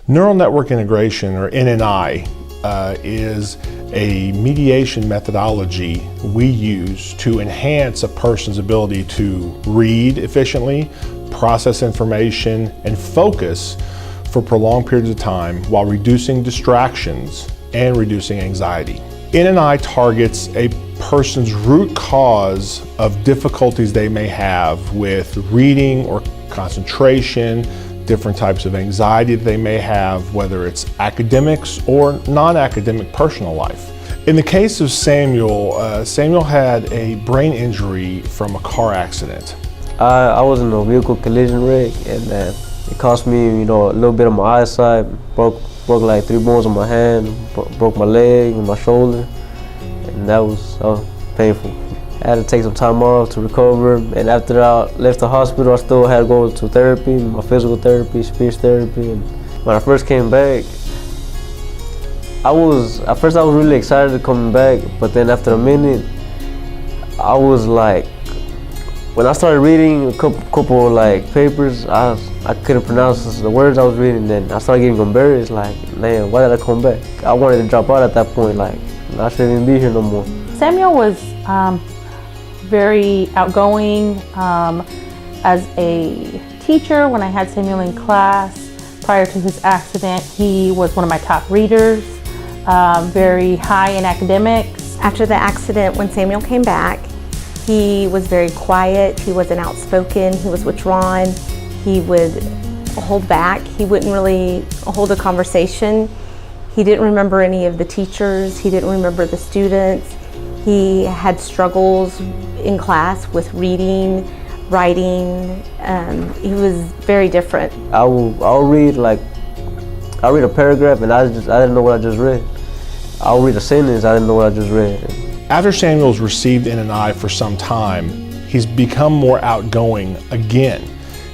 Neural network integration, or NNI, is a mediation methodology we use to enhance a person's ability to read efficiently, process information, and focus for prolonged periods of time while reducing distractions and reducing anxiety. NNI targets a person's root cause of difficulties they may have with reading or concentration, different types of anxiety that they may have, whether it's academics or non-academic personal life. In the case of Samuel, Samuel had a brain injury from a car accident. I was in a vehicle collision wreck, and it cost me, a little bit of my eyesight. Broke like 3 bones on my hand, broke my leg and my shoulder, and that was painful. I had to take some time off to recover, and after I left the hospital, I still had to go to therapy, my physical therapy, speech therapy. And when I first came back, at first I was really excited to come back, but then after a minute, I was like, when I started reading a couple like papers, I couldn't pronounce the words I was reading. Then I started getting embarrassed, like, man, why did I come back? I wanted to drop out at that point, like, I shouldn't even be here no more. Samuel was very outgoing. As a teacher, when I had Samuel in class prior to his accident, he was one of my top readers, very high in academics. After the accident, when Samuel came back, he was very quiet, he wasn't outspoken, he was withdrawn, he would hold back, he wouldn't really hold a conversation. He didn't remember any of the teachers, he didn't remember the students. He had struggles in class with reading, writing. He was very different. I'll read a paragraph and I didn't know what I just read. I'll read a sentence, I didn't know what I just read. After Samuel's received NNI for some time, he's become more outgoing again.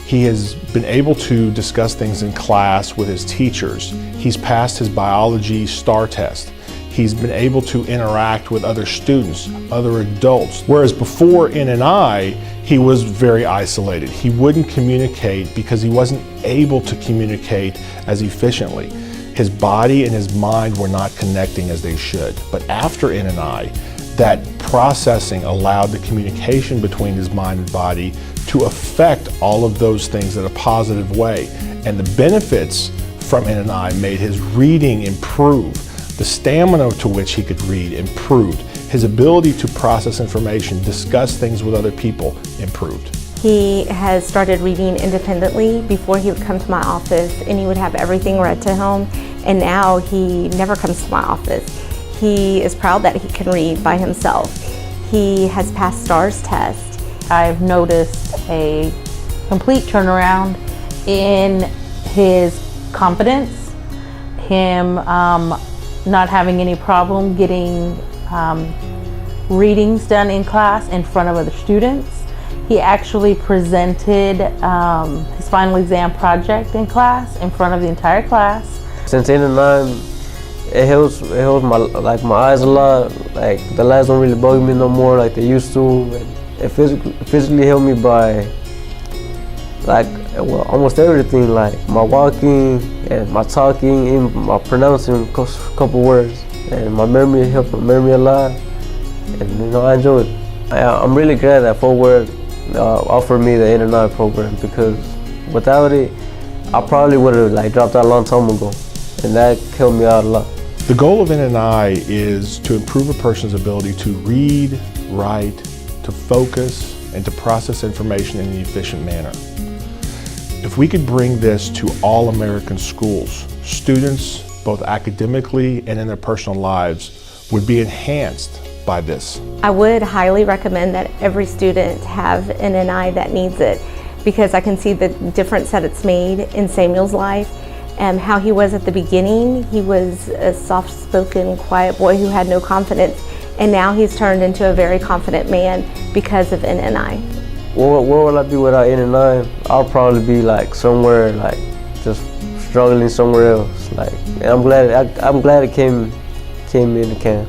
He has been able to discuss things in class with his teachers. He's passed his biology STAR test. He's been able to interact with other students, other adults. Whereas before NNI, he was very isolated. He wouldn't communicate because he wasn't able to communicate as efficiently. His body and his mind were not connecting as they should. But after NNI, that processing allowed the communication between his mind and body to affect all of those things in a positive way. And the benefits from NNI made his reading improve. The stamina to which he could read improved. His ability to process information, discuss things with other people improved. He has started reading independently. Before he would come to my office and he would have everything read to him, and now he never comes to my office. He is proud that he can read by himself. He has passed STAR's test. I've noticed a complete turnaround in his confidence, him not having any problem getting readings done in class in front of other students. He actually presented his final exam project in class in front of the entire class. Since 8 and 9, it helps my eyes a lot. Like, the lights don't really bug me no more like they used to. It physically helped me by almost everything, like my walking and my talking, even my pronouncing a couple words. And my memory helped my memory a lot, and I enjoyed it. I'm really glad that Fort Worth offered me the NNI program, because without it, I probably would have dropped out a long time ago, and that helped me out a lot. The goal of NNI is to improve a person's ability to read, write, to focus, and to process information in an efficient manner. If we could bring this to all American schools, students, both academically and in their personal lives, would be enhanced by this. I would highly recommend that every student have NNI that needs it, because I can see the difference that it's made in Samuel's life. And how he was at the beginning, he was a soft-spoken, quiet boy who had no confidence, and now he's turned into a very confident man because of NNI. Where will I be without NNI? I'll probably be somewhere, just struggling somewhere else. And I'm glad it came into camp.